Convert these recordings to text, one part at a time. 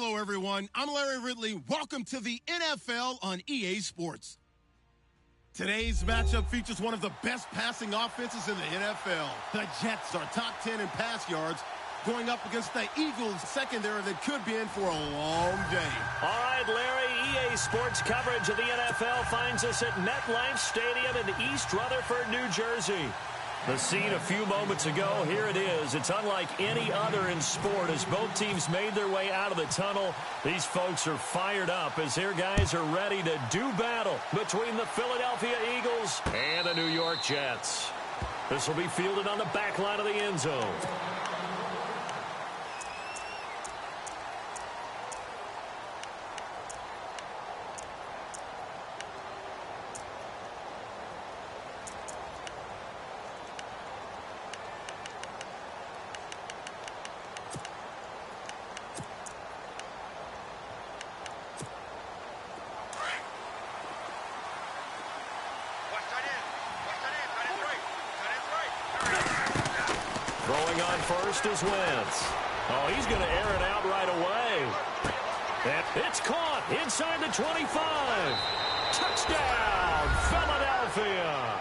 Hello, everyone. I'm Larry Ridley. Welcome to the NFL on EA Sports. Today's matchup features one of the best passing offenses in the NFL. The Jets are top 10 in pass yards, going up against the Eagles secondary that could be in for a long day. All right, Larry, EA Sports coverage of the NFL finds us at MetLife Stadium in East Rutherford, New Jersey. The scene a few moments ago, here it is. It's unlike any other in sport as both teams made their way out of the tunnel. These folks are fired up as their guys are ready to do battle between the Philadelphia Eagles and the New York Jets. This will be fielded on the back line of the end zone. Throwing on first is Wentz. Oh, he's going to air it out right away. And it's caught inside the 25. Touchdown, Philadelphia.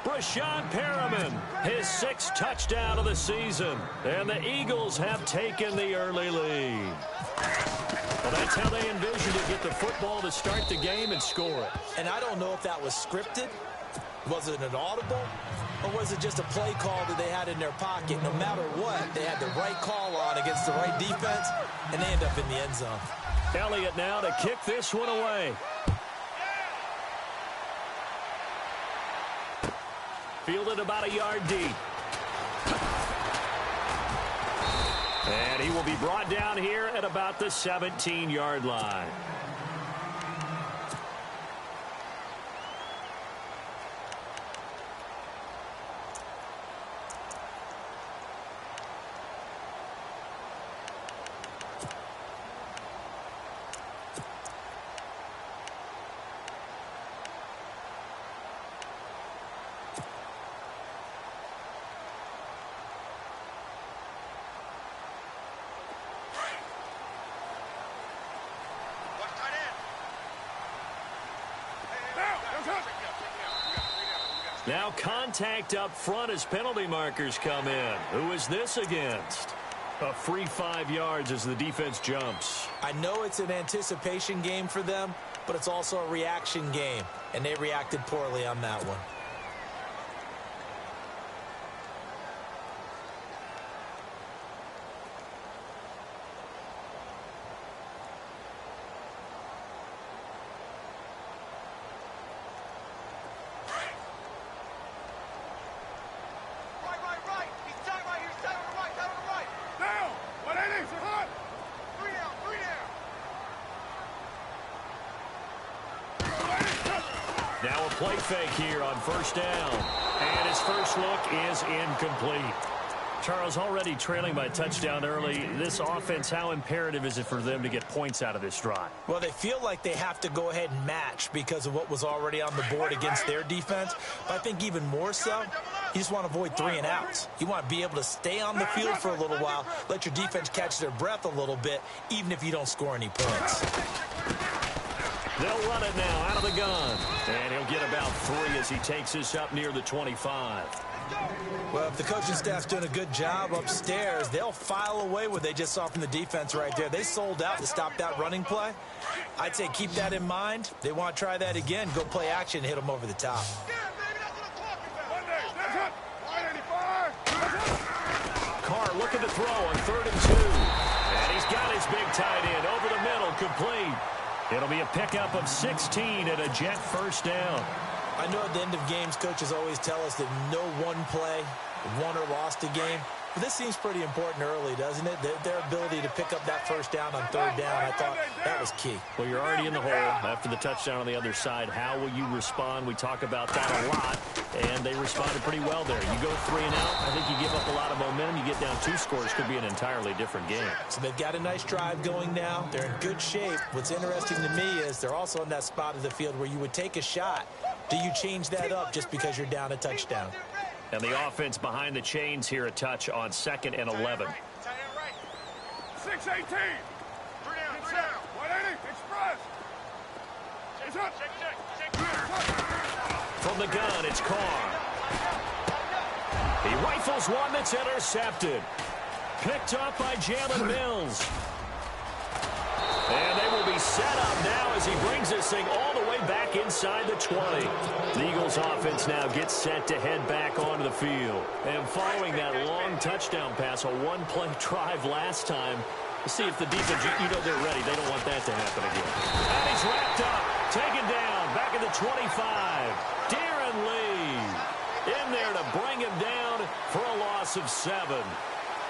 Brashad Perriman, his 6th touchdown of the season. And the Eagles have taken the early lead. Well, that's how they envisioned to get the football to start the game and score it. And I don't know if that was scripted. Was it an audible? Or was it just a play call that they had in their pocket? No matter what, they had the right call on against the right defense, and they end up in the end zone. Elliott now to kick this one away. Fielded about a yard deep. And he will be brought down here at about the 17-yard line. Now contact up front as penalty markers come in. Who is this against? A free 5 yards as the defense jumps. I know it's an anticipation game for them, but it's also a reaction game, and they reacted poorly on that one. Now a play fake here on first down. And his first look is incomplete. Charles, already trailing by touchdown early. This offense, how imperative is it for them to get points out of this drive? Well, they feel like they have to go ahead and match because of what was already on the board against their defense. But I think even more so, you just want to avoid 3 and outs. You want to be able to stay on the field for a little while, let your defense catch their breath a little bit, even if you don't score any points. They'll run it now out of the gun. And he'll get about 3 as he takes this up near the 25. Well, if the coaching staff's doing a good job upstairs, they'll file away what they just saw from the defense right there. They sold out to stop that running play. I'd say keep that in mind. They want to try that again. Go play action, hit them over the top. Carr looking to throw on 3rd and 2. And he's got his big tight end over the middle, complete. It'll be a pickup of 16 and a Jet first down. I know at the end of games, coaches always tell us that no one play won or lost a game. But this seems pretty important early, doesn't it? Their ability to pick up that first down on 3rd down, I thought that was key. Well, you're already in the hole after the touchdown on the other side. How will you respond? We talk about that a lot, and they responded pretty well there. You go 3 and out, I think you give up a lot of momentum. You get down 2 scores, could be an entirely different game. So they've got a nice drive going now. They're in good shape. What's interesting to me is they're also in that spot of the field where you would take a shot. Do you change that up just because you're down a touchdown? And the offense behind the chains here, a touch on 2nd and 11. 6-18. From the gun, it's Carr. He rifles one that's intercepted. Picked up by Jalen Mills. And they will be set up now as he brings this thing all the way back inside the 20. The Eagles offense now gets set to head back onto the field. And following that long touchdown pass, a one-play drive last time, see if the defense, you know they're ready. They don't want that to happen again. And he's wrapped up, taken down, back at the 25. Darren Lee in there to bring him down for a loss of 7.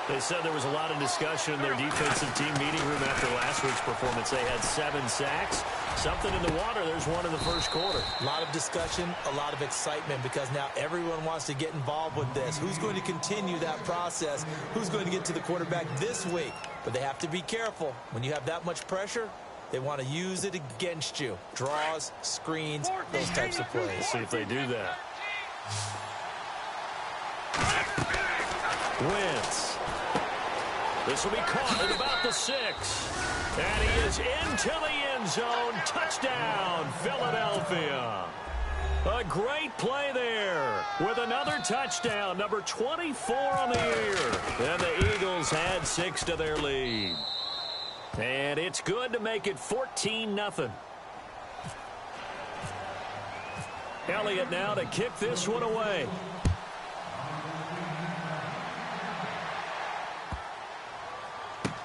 They said there was a lot of discussion in their defensive team meeting room after last week's performance. They had 7 sacks. Something in the water. There's one in the first quarter. A lot of discussion, a lot of excitement because now everyone wants to get involved with this. Who's going to continue that process? Who's going to get to the quarterback this week? But they have to be careful. When you have that much pressure, they want to use it against you. Draws, screens, those types of plays. We'll see if they do that. Wentz. This will be caught at about the 6. And he is into the end zone. Touchdown, Philadelphia. A great play there with another touchdown, number 24 on the year. And the Eagles add 6 to their lead. And it's good to make it 14-0. Elliott now to kick this one away.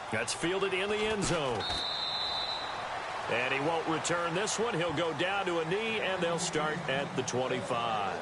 That's fielded in the end zone. And he won't return this one. He'll go down to a knee, and they'll start at the 25.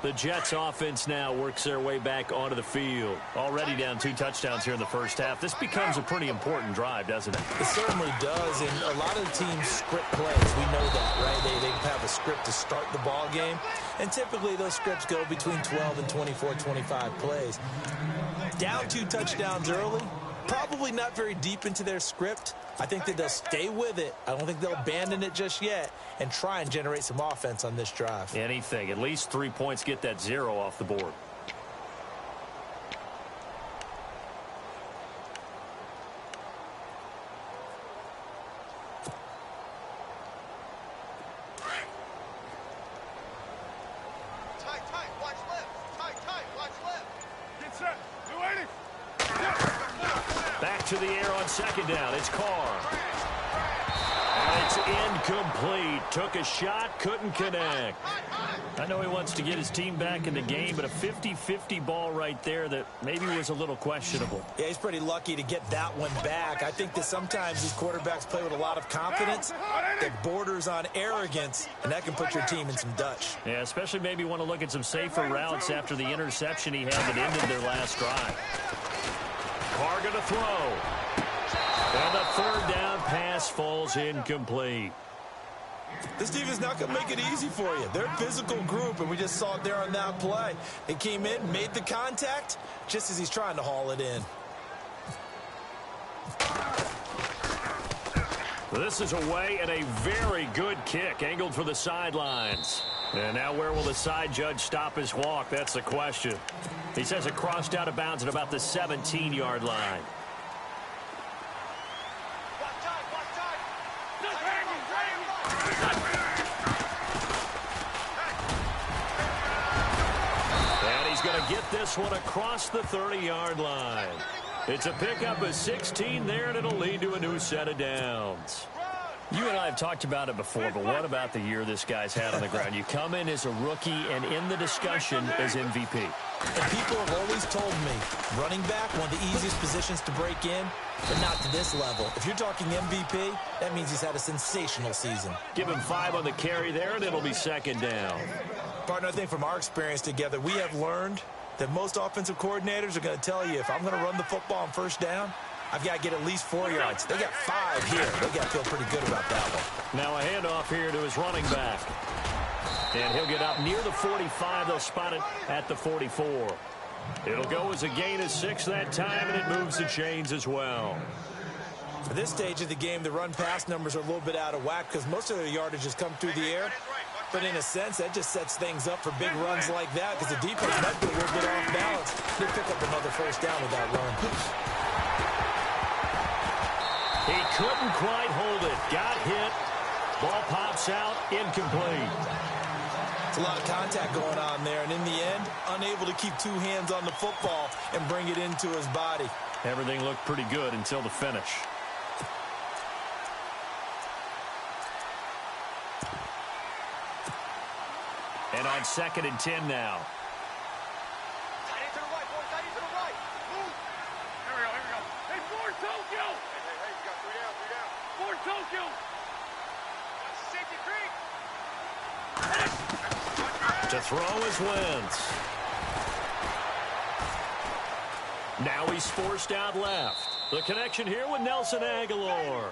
The Jets offense now works their way back onto the field. Already down 2 touchdowns here in the first half. This becomes a pretty important drive, doesn't it? It certainly does, and a lot of the teams script plays. We know that, right? They have a script to start the ball game, and typically those scripts go between 12 and 24, 25 plays. Down 2 touchdowns early, probably not very deep into their script. I think that they'll stay with it. I don't think they'll abandon it just yet and try and generate some offense on this drive. Anything. At least 3 points, get that 0 off the board. Tight, watch left. Tight, watch left. Get set. You waiting? Back to the air on second down. It's Carr. And it's incomplete. Took a shot, couldn't connect. I know he wants to get his team back in the game, but a 50-50 ball right there that maybe was a little questionable. Yeah, he's pretty lucky to get that one back. I think that sometimes these quarterbacks play with a lot of confidence that borders on arrogance, and that can put your team in some Dutch. Yeah, especially maybe want to look at some safer routes after the interception he had that ended their last drive. Carr going to throw. And the third down pass falls incomplete. This defense not going to make it easy for you. They're a physical group, and we just saw it there on that play. They came in, made the contact, just as he's trying to haul it in. This is away and a very good kick, angled for the sidelines. And now where will the side judge stop his walk? That's the question. He says it crossed out of bounds at about the 17-yard line. And he's going to get this one across the 30-yard line. It's a pickup of 16 there, and it'll lead to a new set of downs. You and I have talked about it before, but what about the year this guy's had on the ground? You come in as a rookie and in the discussion as MVP. And people have always told me, running back, one of the easiest positions to break in, but not to this level. If you're talking MVP, that means he's had a sensational season. Give him 5 on the carry there, and it'll be second down. Partner, I think from our experience together, we have learned that most offensive coordinators are going to tell you, if I'm going to run the football on first down, I've got to get at least 4 yards. They got 5 here. They got to feel pretty good about that one. Now a handoff here to his running back. And he'll get up near the 45. They'll spot it at the 44. It'll go as a gain of 6 that time, and it moves the chains as well. For this stage of the game, the run-pass numbers are a little bit out of whack because most of their yardage has come through the air. But in a sense, that just sets things up for big runs like that because the defense might be a little bit off balance. They pick up another first down with that run. He couldn't quite hold it. Got hit. Ball pops out. Incomplete. It's a lot of contact going on there, and in the end, unable to keep two hands on the football and bring it into his body. Everything looked pretty good until the finish. And on 2nd and 10 now. Tight end to the right, boys. Tight end to the right. Move. Here we go. Hey, Ford Tokyo. Hey, you got 3 down, 3 down. Ford Tokyo. Watch the safety creep. To throw is Wentz. Now he's forced out left. The connection here with Nelson Aguilar.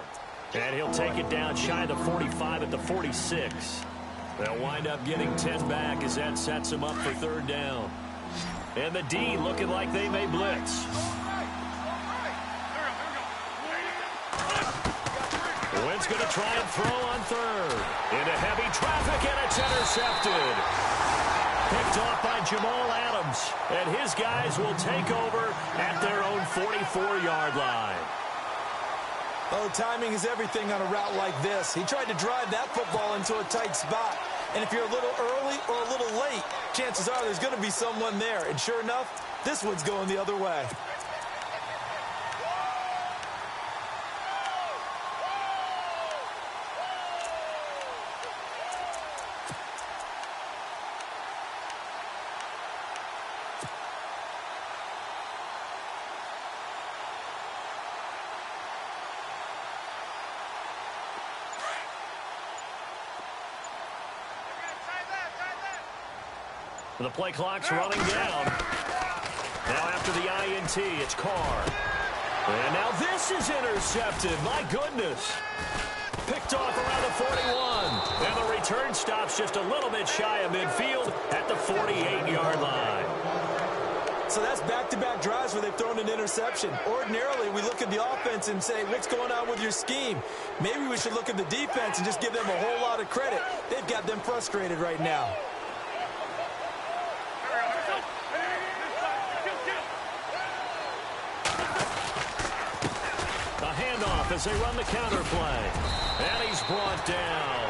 And he'll take it down shy of the 45 at the 46. They'll wind up getting 10 back as that sets him up for 3rd down. And the D looking like they may blitz. Wentz going to try and throw on 3rd. Into heavy traffic, and it's intercepted. Picked off by Jamal Adams. And his guys will take over at their own 44-yard line. Oh, timing is everything on a route like this. He tried to drive that football into a tight spot. And if you're a little early or a little late, chances are there's going to be someone there. And sure enough, this one's going the other way. The play clock's running down. Now after the INT, it's Carr. And now this is intercepted. My goodness. Picked off around the 41. And the return stops just a little bit shy of midfield at the 48-yard line. So that's back-to-back drives where they've thrown an interception. Ordinarily, we look at the offense and say, what's going on with your scheme? Maybe we should look at the defense and just give them a whole lot of credit. They've got them frustrated right now. As they run the counter play. And he's brought down.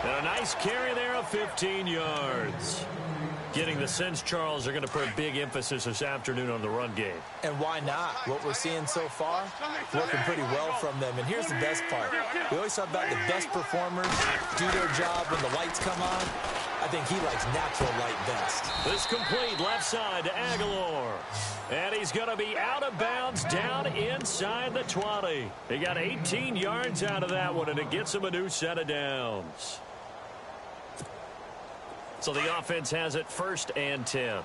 And a nice carry there of 15 yards. Getting the sense, Charles, they're going to put a big emphasis this afternoon on the run game. And why not? What we're seeing so far, working pretty well from them. And here's the best part. We always talk about the best performers do their job when the lights come on. I think he likes natural light best. This complete left side to Aguilar. And he's going to be out of bounds down inside the 20. He got 18 yards out of that one, and it gets him a new set of downs. So the offense has it 1st and 10.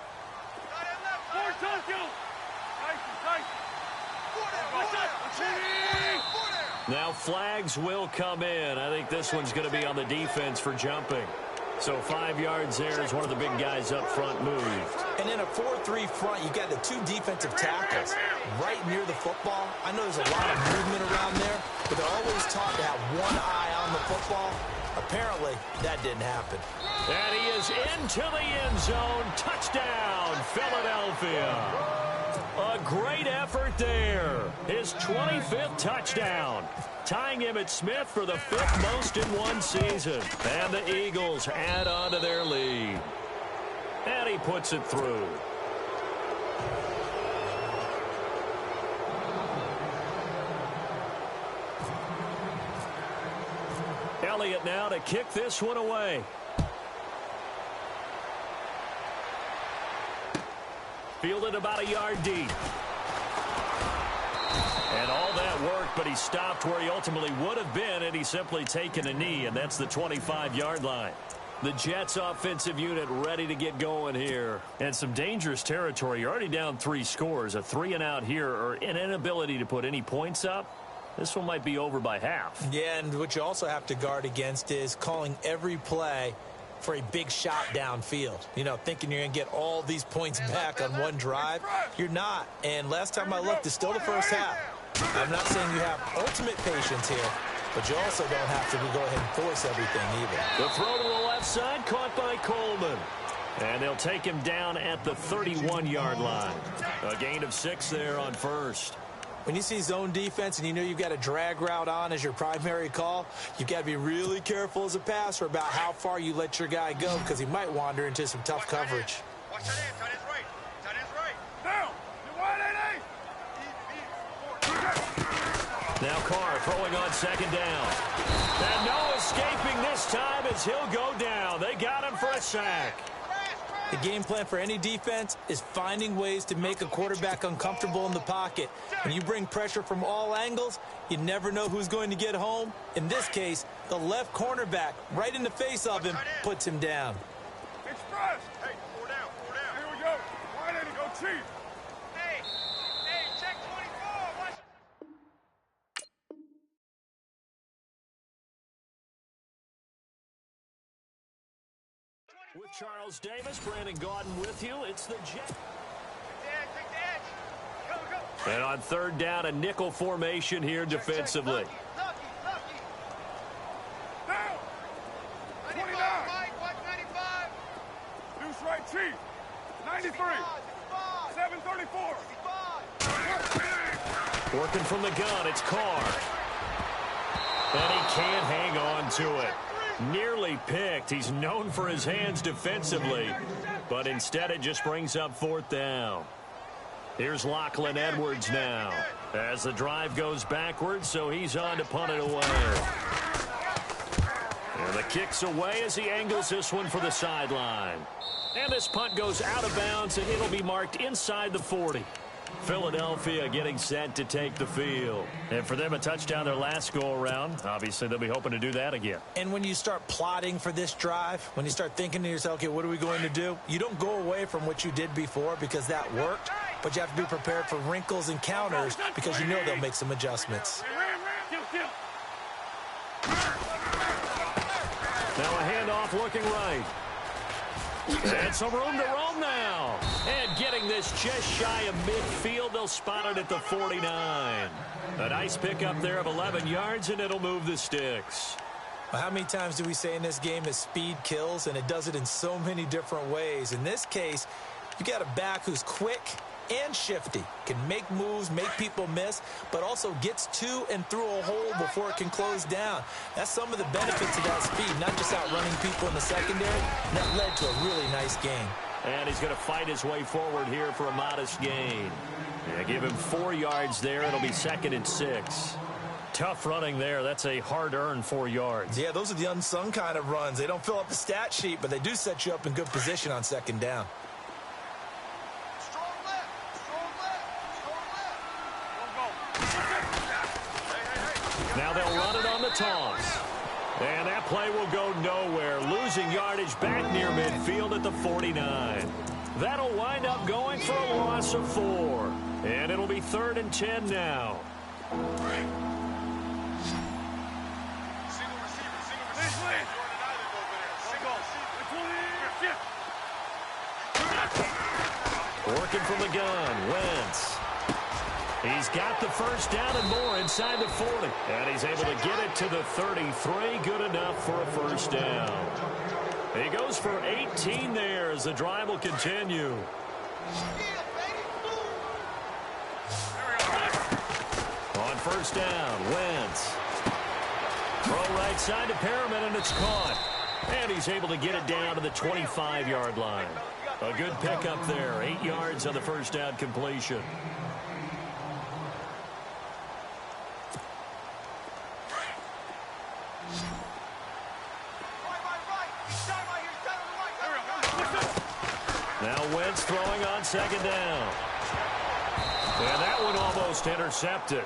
Now flags will come in. I think this one's going to be on the defense for jumping. So 5 yards there as one of the big guys up front moved. And in a 4-3 front, you got the 2 defensive tackles right near the football. I know there's a lot of movement around there, but they're always taught to have one eye on the football. Apparently, that didn't happen. And he is into the end zone. Touchdown, Philadelphia. A great effort there. His 25th touchdown. Tying him at Smith for the 5th most in one season. And the Eagles add on to their lead. And he puts it through. Elliott now to kick this one away. Fielded about a yard deep. And all that work, but he stopped where he ultimately would have been had he simply taken a knee, and that's the 25-yard line. The Jets offensive unit ready to get going here. And some dangerous territory. You're already down 3 scores. A 3-and-out here or an inability to put any points up. This one might be over by half. Yeah, and what you also have to guard against is calling every play for a big shot downfield. You know, thinking you're going to get all these points back on one drive. You're not. And last time I looked, it's still the first half. I'm not saying you have ultimate patience here, but you also don't have to go ahead and force everything either. The throw to the left side, caught by Coleman. And they'll take him down at the 31-yard line. A gain of 6 there on first. When you see zone defense and you know you've got a drag route on as your primary call, you've got to be really careful as a passer about how far you let your guy go because he might wander into some tough coverage. Watch that end. Tight end's right. Tight end's right. Down. You're wide, Now Carr throwing on second down. And no escaping this time as he'll go down. They got him for a sack. The game plan for any defense is finding ways to make a quarterback uncomfortable in the pocket. When you bring pressure from all angles, you never know who's going to get home. In this case, the left cornerback, right in the face of him, puts him down. Express. Hey, 4 down. Here we go. Why didn't he go cheap? Hey, check 24. Watch. With Charles Davis, Brandon Gaudin with you. It's the Jet. Take the edge. Go. And on third down, a nickel formation here defensively. Lucky. Down. 29. Watch 95. Deuce right, Chief. 93. 734. Working from the gun, it's Carr. And he can't hang on to it. Nearly picked. He's known for his hands defensively, but instead it just brings up fourth down. Here's Lachlan Edwards now as the drive goes backwards, so he's on to punt it away. And the kick's away as he angles this one for the sideline. And this punt goes out of bounds, and it'll be marked inside the 40. Philadelphia getting set to take the field. And for them, a touchdown their last go-around. Obviously, they'll be hoping to do that again. And when you start plotting for this drive, when you start thinking to yourself, okay, what are we going to do? You don't go away from what you did before because that worked, but you have to be prepared for wrinkles and counters because you know they'll make some adjustments. Now a handoff looking right. And some room to roam now. And getting this just shy of midfield, they'll spot it at the 49. A nice pickup there of 11 yards, and it'll move the sticks. Well, how many times do we say in this game that speed kills, and it does it in so many different ways? In this case, you got a back who's quick and shifty, can make moves, make people miss, but also gets to and through a hole before it can close down. That's some of the benefits of that speed, not just outrunning people in the secondary. And that led to a really nice game. And he's going to fight his way forward here for a modest gain. Yeah, give him 4 yards there. It'll be 2nd and 6. Tough running there. That's a hard-earned 4 yards. Yeah, those are the unsung kind of runs. They don't fill up the stat sheet, but they do set you up in good position on 2nd down. Now they'll run it on the toss. And that play will go nowhere. Losing yardage back near midfield at the 49. That'll wind up going for a loss of 4. And it'll be 3rd and 10 now. Working from the gun, Wentz. He's got the first down and more inside the 40. And he's able to get it to the 33. Good enough for a first down. He goes for 18 there as the drive will continue. On first down, Wentz. Throw right side to Perriman, and it's caught. And he's able to get it down to the 25-yard line. A good pickup there. 8 yards on the first down completion. Now Wentz throwing on 2nd down. And that one almost intercepted.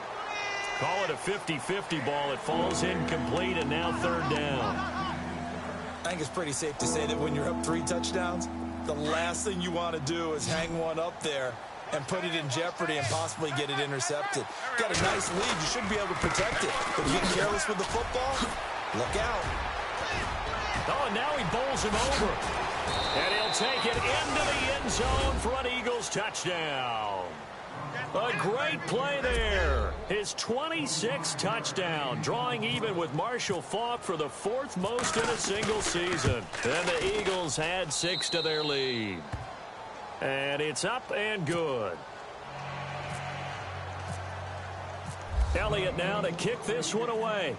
Call it a 50-50 ball. It falls incomplete, and now 3rd down. I think it's pretty safe to say that when you're up 3 touchdowns, the last thing you want to do is hang one up there and put it in jeopardy and possibly get it intercepted. Got a nice lead. You should be able to protect it. But if you get careless with the football, look out. Oh, and now he bowls him over. And he'll take it into the end zone for an Eagles touchdown. A great play there. His 26th touchdown, drawing even with Marshall Faulk for the 4th most in a single season. And the Eagles add 6 to their lead. And it's up and good. Elliott now to kick this one away.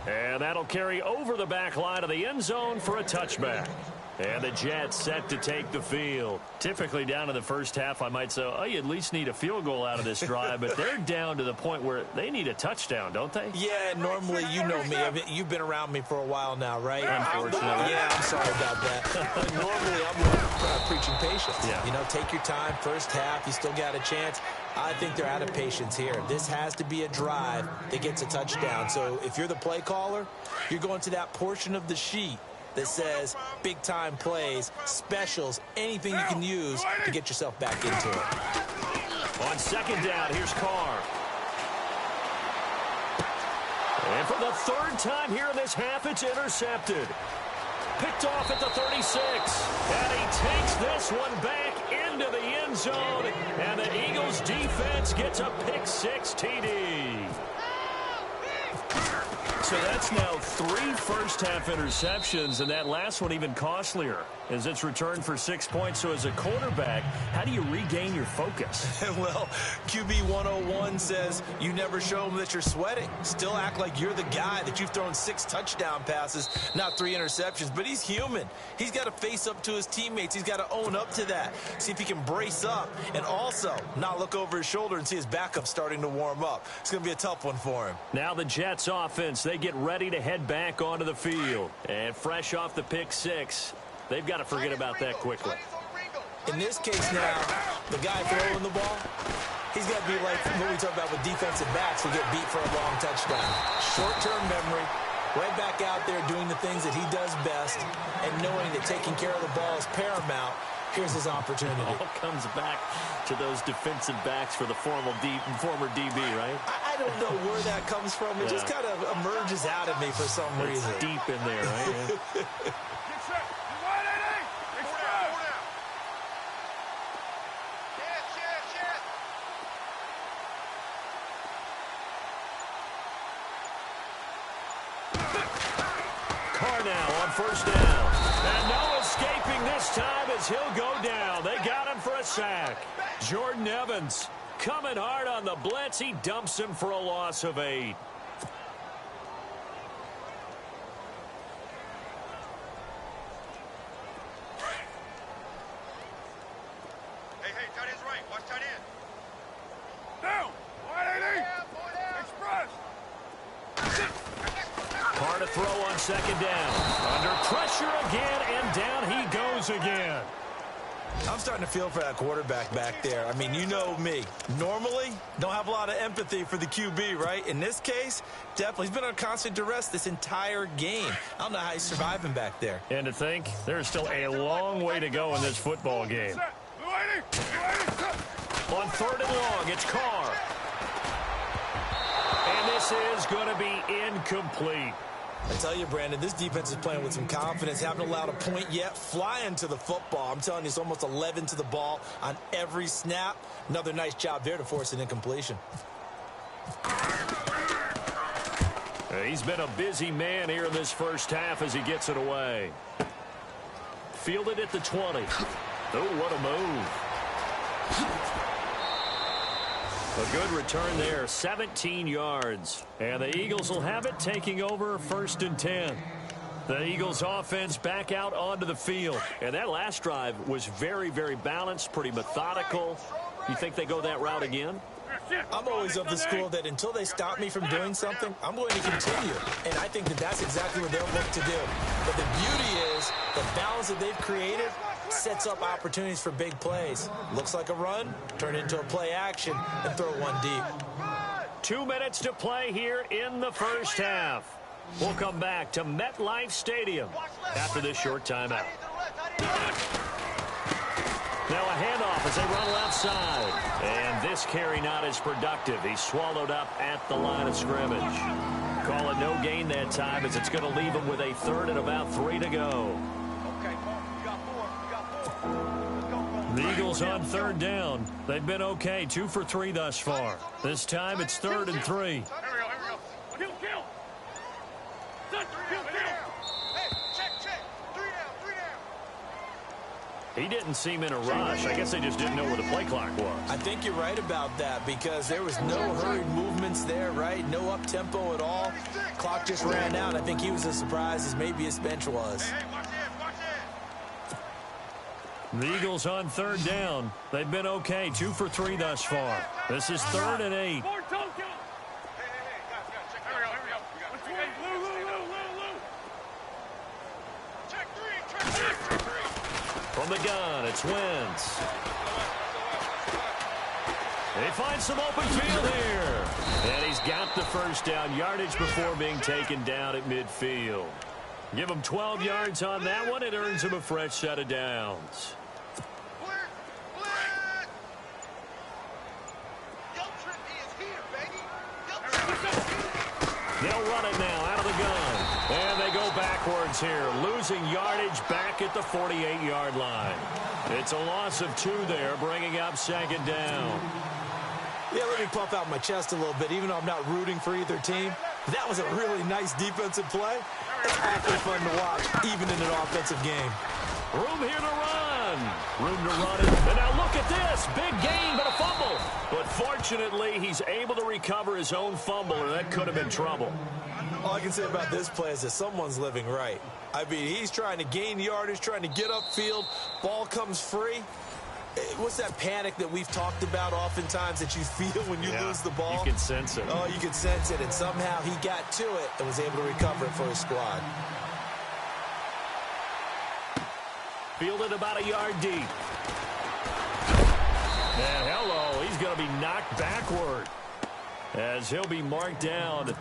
And that'll carry over the back line of the end zone for a touchback. And the Jets set to take the field. Typically down in the first half, I might say, oh, you at least need a field goal out of this drive. But they're down to the point where they need a touchdown, don't they? Yeah, normally, you know me. I mean, you've been around me for a while now, right? Unfortunately. Yeah, I'm sorry about that. But normally, I'm preaching patience. Yeah. You know, take your time. First half, you still got a chance. I think they're out of patience here. This has to be a drive that gets a touchdown. So if you're the play caller, you're going to that portion of the sheet that says big-time plays, specials, anything you can use to get yourself back into it. On second down, here's Carr. And for the 3rd time here in this half, it's intercepted. Picked off at the 36. And he takes this one back into the end zone. And the Eagles defense gets a pick-6 TD. So that's now 3 first-half interceptions, and that last one even costlier as it's returned for 6 points. So as a quarterback, how do you regain your focus? Well, QB 101 says you never show them that you're sweating. Still act like you're the guy that you've thrown 6 touchdown passes, not 3 interceptions. But he's human. He's got to face up to his teammates. He's got to own up to that. See if he can brace up and also not look over his shoulder and see his backup starting to warm up. It's going to be a tough one for him. Now the Jets offense, they get ready to head back onto the field. And fresh off the pick-6, they've got to forget about that quickly. In this case now, the guy throwing the ball, he's got to be like what we talk about with defensive backs who get beat for a long touchdown. Short-term memory, right back out there doing the things that he does best, and knowing that taking care of the ball is paramount. Here's his opportunity. All comes back to those defensive backs for the former DB, right? I don't know where that comes from. It just kind of emerges out of me for some reason. It's deep in there, right? Yeah. Carr now on first down. And no escaping this time as he'll go down. They got him for a sack. Jordan Evans coming hard on the blitz. He dumps him for a loss of 8. Hey, tight end's right. Watch tight end. Down. 180. Express. Carr to throw on second down. Under pressure again, and down he goes again. I'm starting to feel for that quarterback back there. I mean, you know me. Normally, don't have a lot of empathy for the QB, right? In this case, definitely. He's been on constant duress this entire game. I don't know how he's surviving back there. And to think, there's still a long way to go in this football game. On 3rd and long, it's Carr. And this is going to be incomplete. I tell you, Brandon, this defense is playing with some confidence. Haven't allowed a point yet. Flying to the football. I'm telling you, it's almost 11 to the ball on every snap. Another nice job there to force an incompletion. He's been a busy man here in this first half as he gets it away. Fielded at the 20. Oh, what a move. A good return there, 17 yards. And the Eagles will have it, taking over 1st and 10. The Eagles offense back out onto the field. And that last drive was very, very balanced, pretty methodical. You think they go that route again? I'm always of the school that until they stop me from doing something, I'm going to continue. And I think that that's exactly what they'll look to do. But the beauty is the balance that they've created sets up opportunities for big plays. Looks like a run, turn it into a play action, and throw one deep. 2 minutes to play here in the first half. We'll come back to MetLife Stadium after this short timeout. Now a handoff as they run left side. And this carry not as productive. He's swallowed up at the line of scrimmage. Call it no gain that time as it's going to leave him with a 3rd and about 3 to go. The Eagles on third down. They've been okay, 2 for 3 thus far. This time it's 3rd and 3. Here we go. Kill. Kill. Hey, check. 3 down. He didn't seem in a rush. I guess they just didn't know where the play clock was. I think you're right about that because there was no hurried movements there, right? No up-tempo at all. Clock just ran out. I think he was as surprised as maybe his bench was. Hey, watch this. The Eagles on third down. They've been okay, 2 for 3 thus far. This is 3rd and 8. Hey, guys, check. Here we go. Which way? Lou. Check 3. From the gun, it's Wentz. They find some open field here. And he's got the first down yardage before being taken down at midfield. Give him 12 yards on that one. It earns him a fresh set of downs. They'll run it now out of the gun. And they go backwards here, losing yardage back at the 48-yard line. It's a loss of 2 there, bringing up 2nd down. Yeah, let me puff out my chest a little bit, even though I'm not rooting for either team. That was a really nice defensive play. It's awfully fun to watch, even in an offensive game. Room here to run. Room to run it. And now look at this. Big gain, but a fumble. But fortunately, he's able to recover his own fumble, or that could have been trouble. All I can say about this play is that someone's living right. I mean, he's trying to gain yardage, trying to get upfield. Ball comes free. What's that panic that we've talked about oftentimes that you feel when you lose the ball? You can sense it. Oh, you can sense it, and somehow he got to it and was able to recover it for his squad. Fielded about a yard deep. And hello, he's going to be knocked backward as he'll be marked down.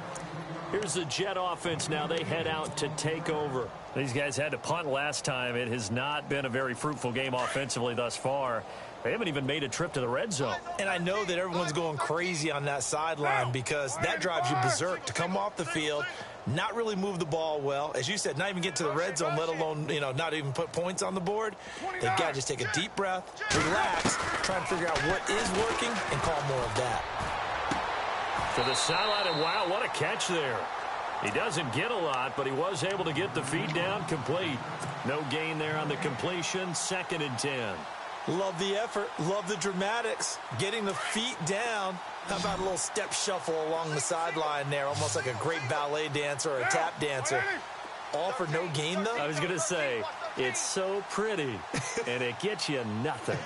Here's the Jet offense now. They head out to take over. These guys had to punt last time. It has not been a very fruitful game offensively thus far. They haven't even made a trip to the red zone. And I know that everyone's going crazy on that sideline because that drives you berserk to come off the field, not really move the ball well. As you said, not even get to the red zone, let alone, not even put points on the board. They've got to just take a deep breath, relax, try and figure out what is working, and call more of that. To the sideline, and wow, what a catch there. He doesn't get a lot, but he was able to get the feet down complete. No gain there on the completion, 2nd and 10. Love the effort, love the dramatics, getting the feet down. How about a little step shuffle along the sideline there, almost like a great ballet dancer or a tap dancer. All for no gain, though? I was going to say, it's so pretty, and it gets you nothing.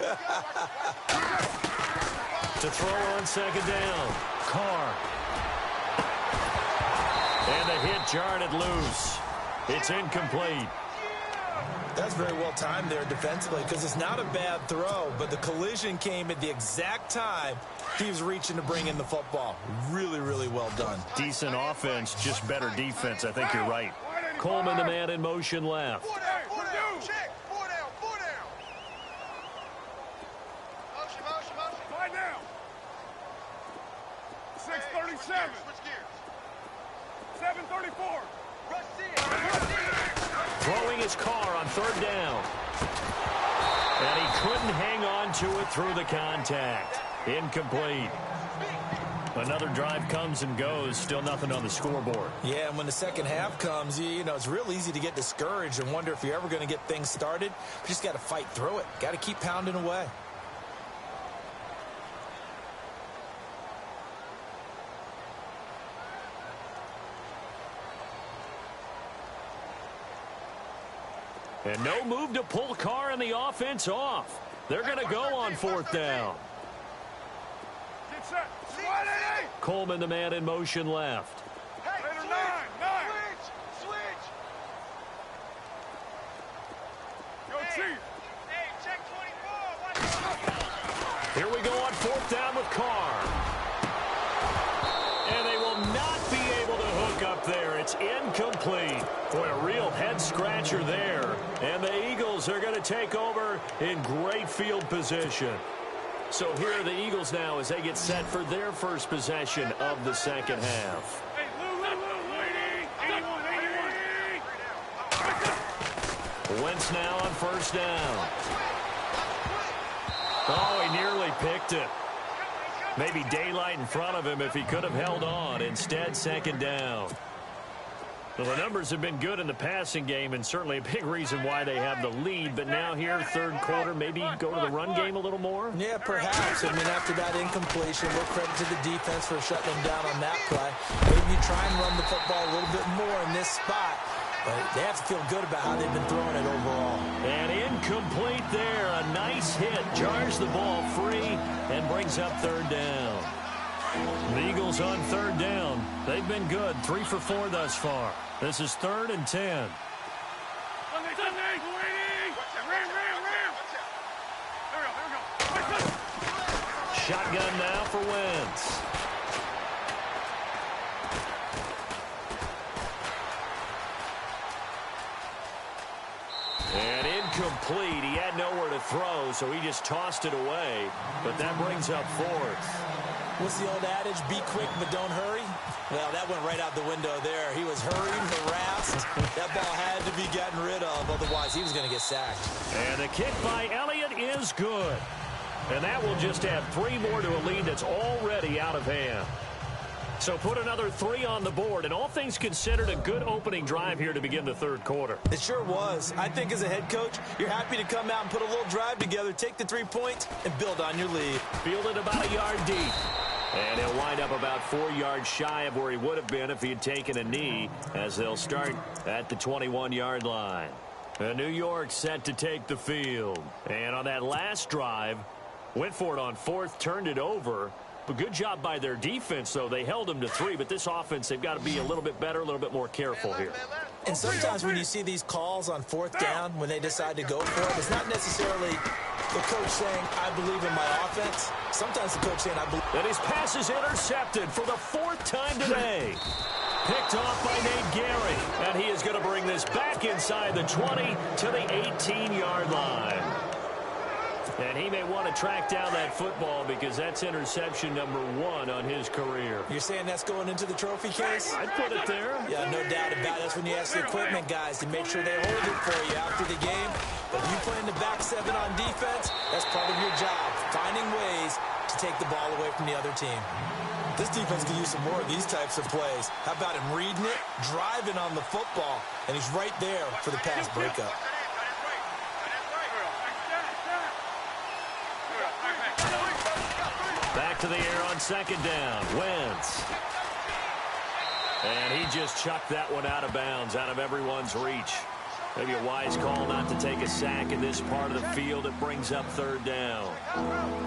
To throw on 2nd down, Carr. And the hit jarred it loose. It's incomplete. That's very well timed there defensively because it's not a bad throw, but the collision came at the exact time he was reaching to bring in the football. Really, really well done. Decent offense, just better defense. I think you're right. Coleman, the man in motion left. Four down. Check. 4 down. Motion. 5 down. 6:37. Switch gears. 7:34. Rush C. Throwing his car on 3rd down. And he couldn't hang on to it through the contact. Incomplete. Another drive comes and goes. Still nothing on the scoreboard. Yeah, and when the second half comes, it's real easy to get discouraged and wonder if you're ever going to get things started. You just got to fight through it. Got to keep pounding away. And no move to pull Carr and the offense off. They're going to go on 4th down. Get set. Coleman, the man in motion left. Hey, 9. Switch. Go Chief. Hey, check 24. Here we go on 4th down with Carr. And they will not be able to hook up there. It's incomplete. Boy, a real head-scratcher there. And the Eagles are going to take over in great field position. So here are the Eagles now as they get set for their first possession of the second half. Hey, Lou, 81. Wentz now on 1st down. Oh, he nearly picked it. Maybe daylight in front of him if he could have held on. Instead, second down. Well, the numbers have been good in the passing game and certainly a big reason why they have the lead. But now here, third quarter, maybe go to the run game a little more? Yeah, perhaps. I mean, after that incompletion, we'll credit to the defense for shutting them down on that play. Maybe you try and run the football a little bit more in this spot. But they have to feel good about how they've been throwing it overall. And incomplete there. A nice hit. Jars the ball free and brings up third down. The Eagles on third down. They've been good. 3 for 4 thus far. This is 3rd and 10. Shotgun now for Wentz. And incomplete. He had nowhere to throw, so he just tossed it away. But that brings up 4th. What's the old adage? Be quick, but don't hurry. Well, that went right out the window there. He was hurried, harassed. That ball had to be gotten rid of. Otherwise, he was going to get sacked. And the kick by Elliott is good. And that will just add 3 more to a lead that's already out of hand. So put another 3 on the board. And all things considered, a good opening drive here to begin the third quarter. It sure was. I think as a head coach, you're happy to come out and put a little drive together, take the 3 points, and build on your lead. Fielded about a yard deep. And he'll wind up about 4 yards shy of where he would have been if he had taken a knee, as they'll start at the 21-yard line. And New York set to take the field. And on that last drive, went for it on 4th, turned it over. But good job by their defense, though. They held them to 3, but this offense, they've got to be a little bit better, a little bit more careful here. And sometimes when you see these calls on 4th down, when they decide to go for it, it's not necessarily the coach saying, I believe in my offense. Sometimes the coach saying, I believe. And his pass is intercepted for the 4th time today. Picked off by Nate Gary. And he is going to bring this back inside the 20 to the 18-yard line. And he may want to track down that football because that's interception number 1 on his career. You're saying that's going into the trophy case? I'd put it there. Yeah, no doubt about it. That's when you ask the equipment guys to make sure they hold it for you after the game. But if you play in the back 7 on defense, that's part of your job, finding ways to take the ball away from the other team. This defense could use some more of these types of plays. How about him reading it, driving on the football, and he's right there for the pass breakup. Back to the air on 2nd down. Wentz. And he just chucked that one out of bounds, out of everyone's reach. Maybe a wise call not to take a sack in this part of the field. It brings up 3rd down.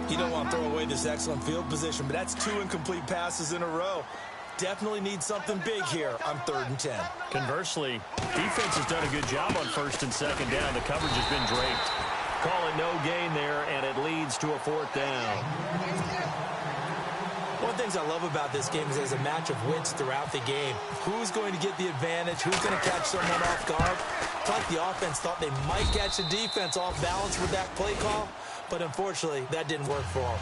You don't want to throw away this excellent field position, but that's 2 incomplete passes in a row. Definitely need something big here on 3rd and 10. Conversely, defense has done a good job on 1st and 2nd down. The coverage has been draped. Call it no gain there, and it leads to a 4th down. One of the things I love about this game is there's a match of wits throughout the game. Who's going to get the advantage? Who's going to catch someone off guard? It's like the offense thought they might catch the defense off balance with that play call, but unfortunately, that didn't work for them.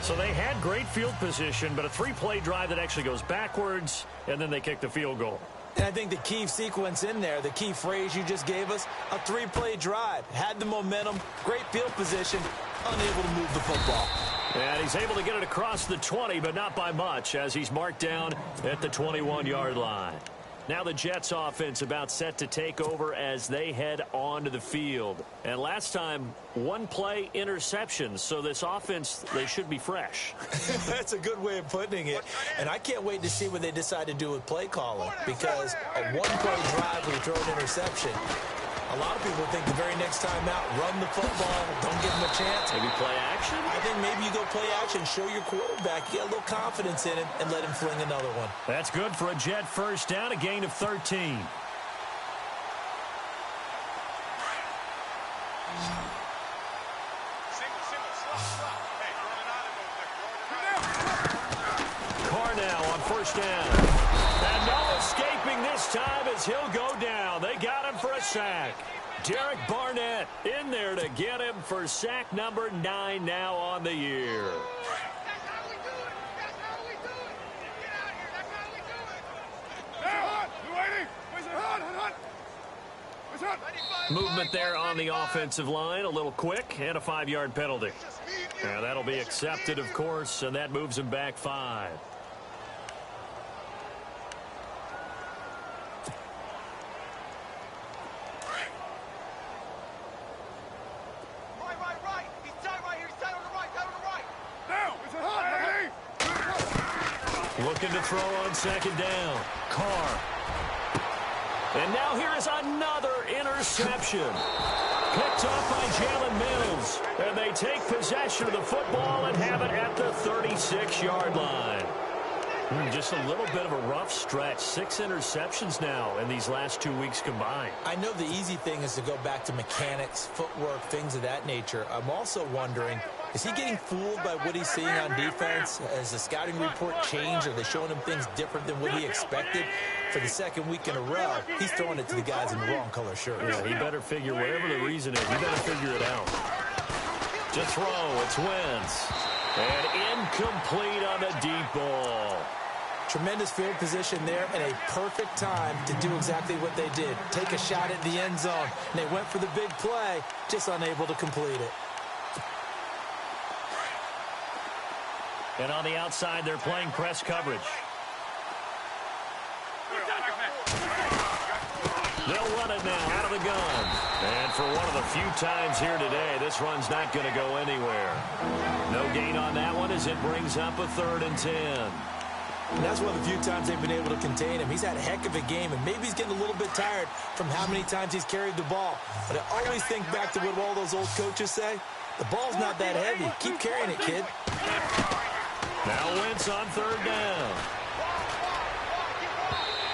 So they had great field position, but a 3-play drive that actually goes backwards, and then they kick the field goal. And I think the key sequence in there, the key phrase you just gave us, a 3-play drive. Had the momentum, great field position, unable to move the football. And he's able to get it across the 20, but not by much, as he's marked down at the 21-yard line. Now the Jets offense about set to take over as they head onto the field. And last time, 1-play interceptions. So this offense, they should be fresh. That's a good way of putting it. And I can't wait to see what they decide to do with play calling. Because a 1-play drive where you throw an interception, a lot of people think the very next time out, run the football, don't give them a chance. Maybe play action? I think maybe you go play action, show your quarterback, get a little confidence in him, and let him fling another one. That's good for a Jet 1st down, a gain of 13. Cornell on 1st down. And no escaping this time as he'll go down. They got him for a sack. Derek Barnett in there to get him for sack number 9 now on the year. Movement there on the offensive line, a little quick, and a 5-yard penalty. Yeah, that'll be accepted, of course, and that moves him back 5. Right. He's tight right here. He's tight on the right. Looking to throw on second down. Carr. And now here is another interception. Picked off by Jalen Mills. And they take possession of the football and have it at the 36-yard line. Just a little bit of a rough stretch. 6 interceptions now in these last 2 weeks combined. I know the easy thing is to go back to mechanics, footwork, things of that nature. I'm also wondering, is he getting fooled by what he's seeing on defense? Has the scouting report changed? Are they showing him things different than what he expected? For the second week in a row, he's throwing it to the guys in the wrong color shirts. Yeah, he better figure, whatever the reason is, he better figure it out. To throw, it's Wentz. And incomplete on the deep ball. Tremendous field position there and a perfect time to do exactly what they did. Take a shot at the end zone. And they went for the big play, just unable to complete it. And on the outside, they're playing press coverage. They'll run it now out of the gun. And for one of the few times here today, this run's not going to go anywhere. No gain on that one as it brings up a 3rd and 10. And that's one of the few times they've been able to contain him. He's had a heck of a game, and maybe he's getting a little bit tired from how many times he's carried the ball. But I always think back to what all those old coaches say. The ball's not that heavy. Keep carrying it, kid. Now Wentz on 3rd down.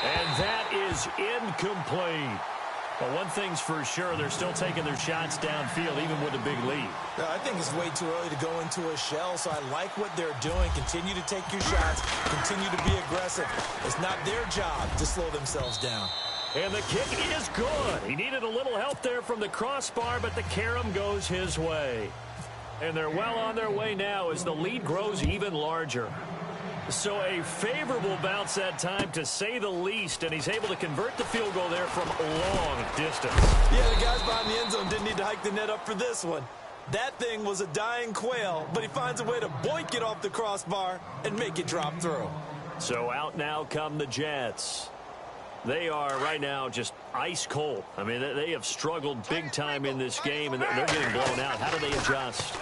And that is incomplete. But one thing's for sure, they're still taking their shots downfield, even with a big lead. I think it's way too early to go into a shell, so I like what they're doing. Continue to take your shots. Continue to be aggressive. It's not their job to slow themselves down. And the kick is good. He needed a little help there from the crossbar, but the carom goes his way. And they're well on their way now as the lead grows even larger. So a favorable bounce that time, to say the least, and he's able to convert the field goal there from a long distance. Yeah, the guys behind the end zone didn't need to hike the net up for this one. That thing was a dying quail, but he finds a way to boink it off the crossbar and make it drop through. So out now come the Jets. They are right now just ice cold. I mean, they have struggled big time in this game, and they're getting blown out. How do they adjust?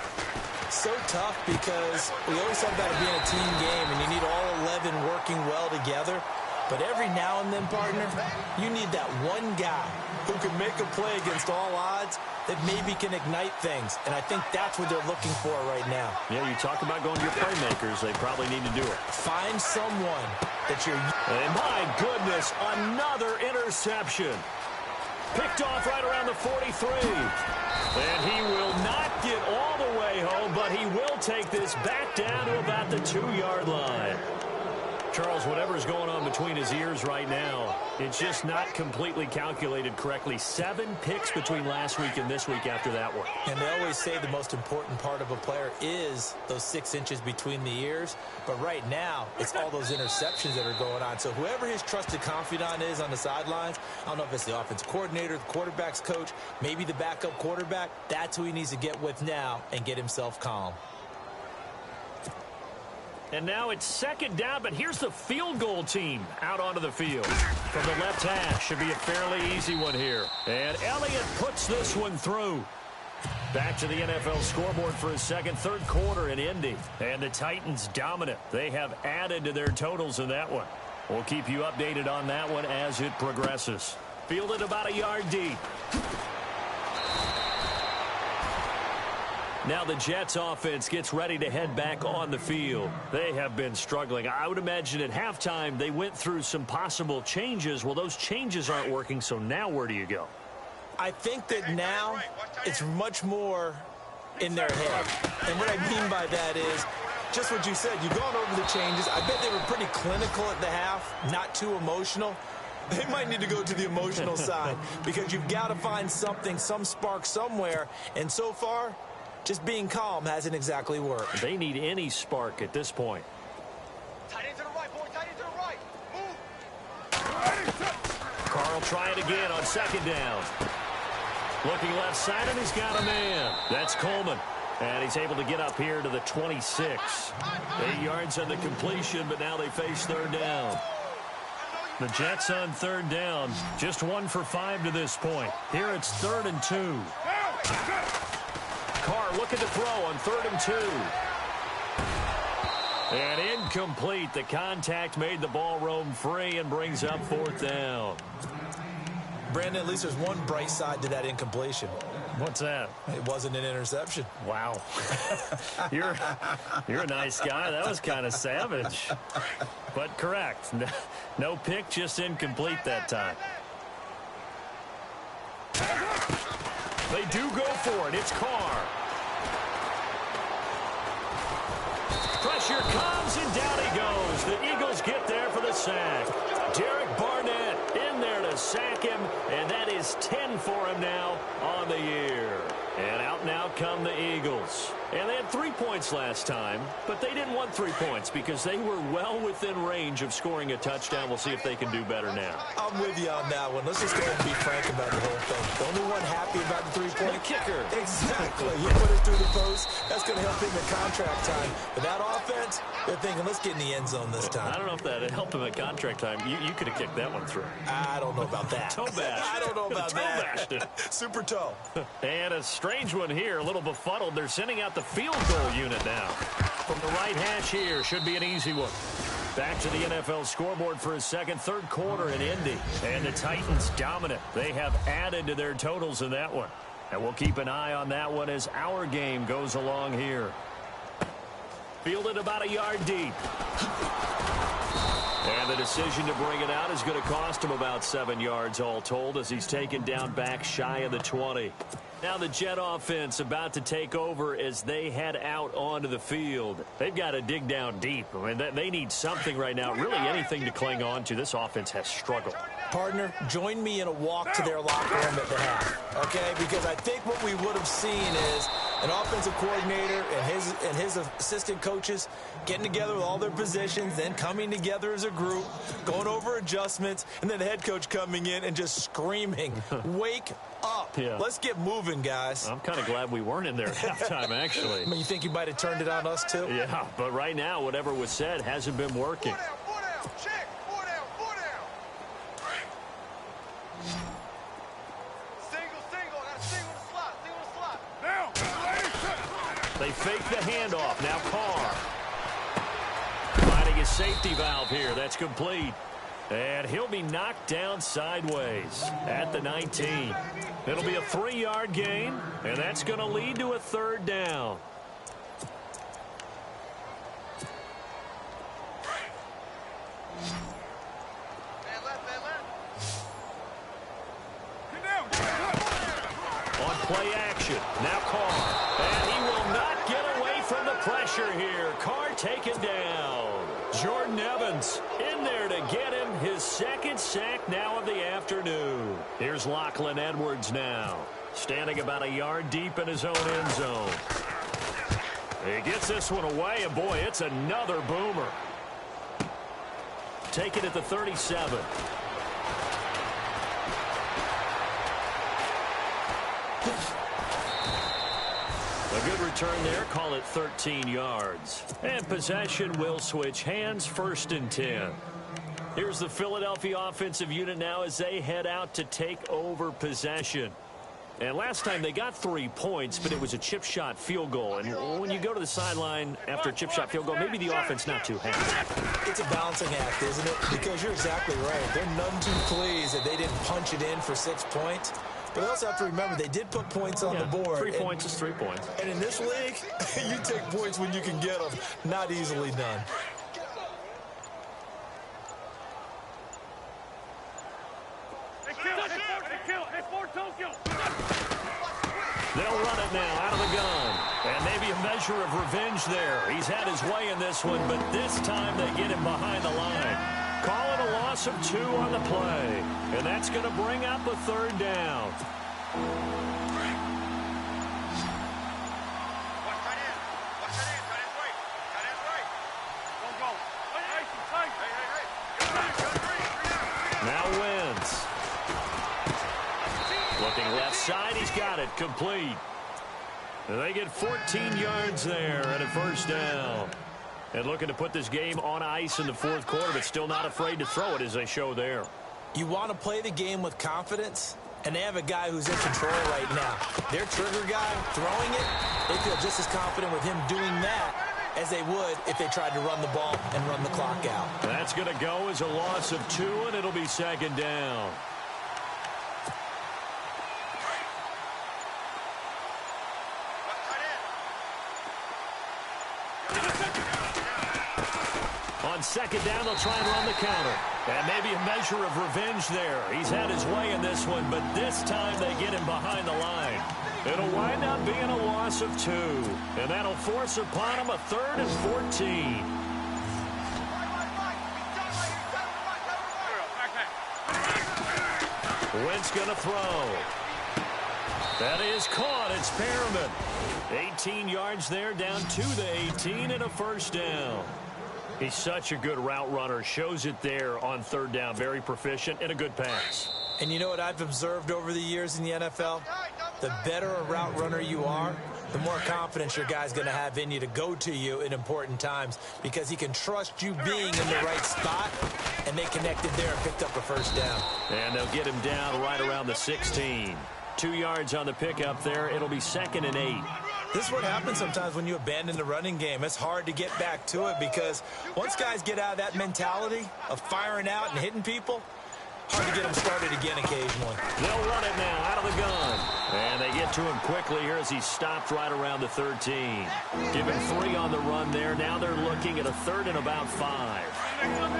So tough because we always talk about it being a team game, and you need all 11 working well together. But every now and then, partner, you need that one guy who can make a play against all odds that maybe can ignite things. And I think that's what they're looking for right now. Yeah, you talk about going to your playmakers. They probably need to do it. Find someone that you're... And my goodness, another interception. Picked off right around the 43. And he will not get all the way home, but he will take this back down to about the 2-yard line. Charles, whatever's going on between his ears right now, it's just not completely calculated correctly. 7 picks between last week and this week after that one. And they always say the most important part of a player is those 6 inches between the ears. But right now, it's all those interceptions that are going on. So whoever his trusted confidant is on the sidelines, I don't know if it's the offense coordinator, the quarterback's coach, maybe the backup quarterback, that's who he needs to get with now and get himself calm. And now it's 2nd down, but here's the field goal team out onto the field. From the left hash, should be a fairly easy one here. And Elliott puts this one through. Back to the NFL scoreboard for his third quarter in Indy. And the Titans dominant. They have added to their totals in that one. We'll keep you updated on that one as it progresses. Fielded about a yard deep. Now the Jets offense gets ready to head back on the field. They have been struggling. I would imagine at halftime they went through some possible changes. Well, those changes aren't working, so now where do you go? I think that now it's much more in their head. And what I mean by that is just what you said. You've gone over the changes. I bet they were pretty clinical at the half, not too emotional. They might need to go to the emotional side because you've got to find something, some spark somewhere. And so far, just being calm hasn't exactly worked. They need any spark at this point. Tight end to the right, boy. Tight end to the right. Move. Carl try it again on 2nd down. Looking left side, and he's got a man. That's Coleman. And he's able to get up here to the 26. 8 yards on the completion, but now they face third down. The Jets on third down. Just 1 for 5 to this point. Here it's 3rd and 2. Carr looking to throw on 3rd and 2. And incomplete. The contact made the ball roam free and brings up 4th down. Brandon, at least there's one bright side to that incompletion. What's that? It wasn't an interception. Wow. You're a nice guy. That was kind of savage. But correct. No pick, just incomplete that time. They do go for it. It's Carr. Pressure comes, and down he goes. The Eagles get there for the sack. Derek Barnett in there to sack him, and that is 10 for him now on the year. And out now come the Eagles. And they had 3 points last time, but they didn't want 3 points because they were well within range of scoring a touchdown. We'll see if they can do better now. I'm with you on that one. Let's just go ahead and be frank about the whole thing. The only one happy about the 3-point kicker. Exactly. You put it through the post. That's going to help him in contract time. But that offense, they're thinking, let's get in the end zone this time. I don't know if that helped him at contract time. You could have kicked that one through. I don't know about that. Toe bash. I don't know about that. Toe Super toe. And a strange one here, a little befuddled. They're sending out the field goal unit now. From the right hash here, should be an easy one. Back to the NFL scoreboard for a second, 3rd quarter in Indy. And the Titans dominant. They have added to their totals in that one. And we'll keep an eye on that one as our game goes along here. Fielded about a yard deep. And the decision to bring it out is going to cost him about 7 yards all told as he's taken down back shy of the 20. Now the Jet offense about to take over as they head out onto the field. They've got to dig down deep. I mean, they need something right now, really anything to cling on to. This offense has struggled. Partner, join me in a walk to their locker room at the half, okay? Because I think what we would have seen is an offensive coordinator and his assistant coaches getting together with all their positions, then coming together as a group, going over adjustments, and then the head coach coming in and just screaming, wake up. Yeah. Let's get moving, guys. I'm kind of glad we weren't in there at halftime, actually. I mean, you think you might have turned it on us, too? Yeah, but right now, whatever was said hasn't been working. They fake the handoff. Now Carr. Finding a safety valve here. That's complete. And he'll be knocked down sideways at the 19. It'll be a 3-yard gain, and that's going to lead to a 3rd down. On play action. Now Carr. And he will not get away from the pressure here. Carr taken down. Jordan Evans in there to get him his 2nd sack now of the afternoon. Here's Lachlan Edwards now. Standing about a yard deep in his own end zone. He gets this one away, and boy, it's another boomer. Taken at the 37. A good return there. Call it 13 yards. And possession will switch hands. 1st and 10. Here's the Philadelphia offensive unit now as they head out to take over possession. And last time they got 3 points, but it was a chip shot field goal. And when you go to the sideline after a chip shot field goal, maybe the offense not too happy. It's a balancing act, isn't it? Because you're exactly right. They're none too pleased that they didn't punch it in for 6 points. But they also have to remember they did put points on the board. 3 points is 3 points. And in this league, you take points when you can get them. Not easily done. They'll run it now out of the gun. And maybe a measure of revenge there. He's had his way in this one, but this time they get him behind the line. Call it a loss of 2 on the play. And that's going to bring up a 3rd down. Now Wentz. Looking left side, he's got it. Complete. They get 14 yards there and a first down. And looking to put this game on ice in the fourth quarter, but still not afraid to throw it as they show there. You want to play the game with confidence, and they have a guy who's in control right now. Their trigger guy throwing it, they feel just as confident with him doing that as they would if they tried to run the ball and run the clock out. That's going to go as a loss of 2, and it'll be second down. On second down, they'll try and run the counter. And maybe a measure of revenge there. He's had his way in this one, but this time they get him behind the line. It'll wind up being a loss of 2. And that'll force upon him a 3rd and 14. Wentz going to throw. That is caught. It's Perriman. 18 yards there, down to the 18, and a first down. He's such a good route runner. Shows it there on third down. Very proficient and a good pass. And you know what I've observed over the years in the NFL? The better a route runner you are, the more confidence your guy's going to have in you to go to you in important times because he can trust you being in the right spot, and they connected there and picked up a first down. And they'll get him down right around the 16. 2 yards on the pickup there. It'll be 2nd and 8. This is what happens sometimes when you abandon the running game. It's hard to get back to it because once guys get out of that mentality of firing out and hitting people, hard to get them started again occasionally. They'll run it now out of the gun. And they get to him quickly here as he stopped right around the 13. Give him 3 on the run there. Now they're looking at a 3rd and about 5.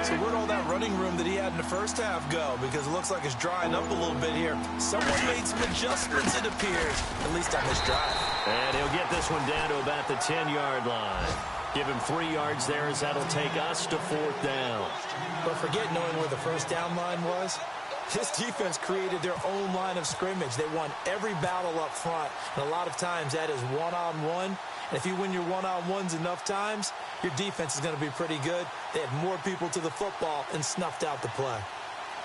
So where'd all that running room that he had in the first half go? Because it looks like it's drying up a little bit here. Someone made some adjustments, it appears, at least on this drive. And he'll get this one down to about the 10-yard line. Give him 3 yards there as that'll take us to 4th down. But forget knowing where the first down line was. This defense created their own line of scrimmage. They won every battle up front. And a lot of times that is one-on-one. And if you win your one-on-ones enough times, your defense is going to be pretty good. They had more people to the football and snuffed out the play.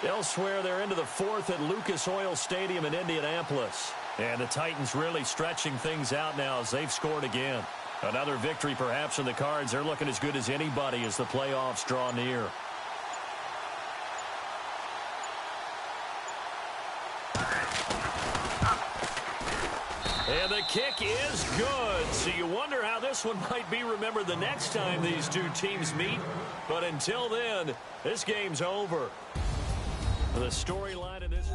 Elsewhere, they're into the 4th at Lucas Oil Stadium in Indianapolis. And the Titans really stretching things out now as they've scored again. Another victory perhaps in the cards. They're looking as good as anybody as the playoffs draw near. And the kick is good. So you wonder how this one might be remembered the next time these two teams meet. But until then, this game's over. The storyline in this...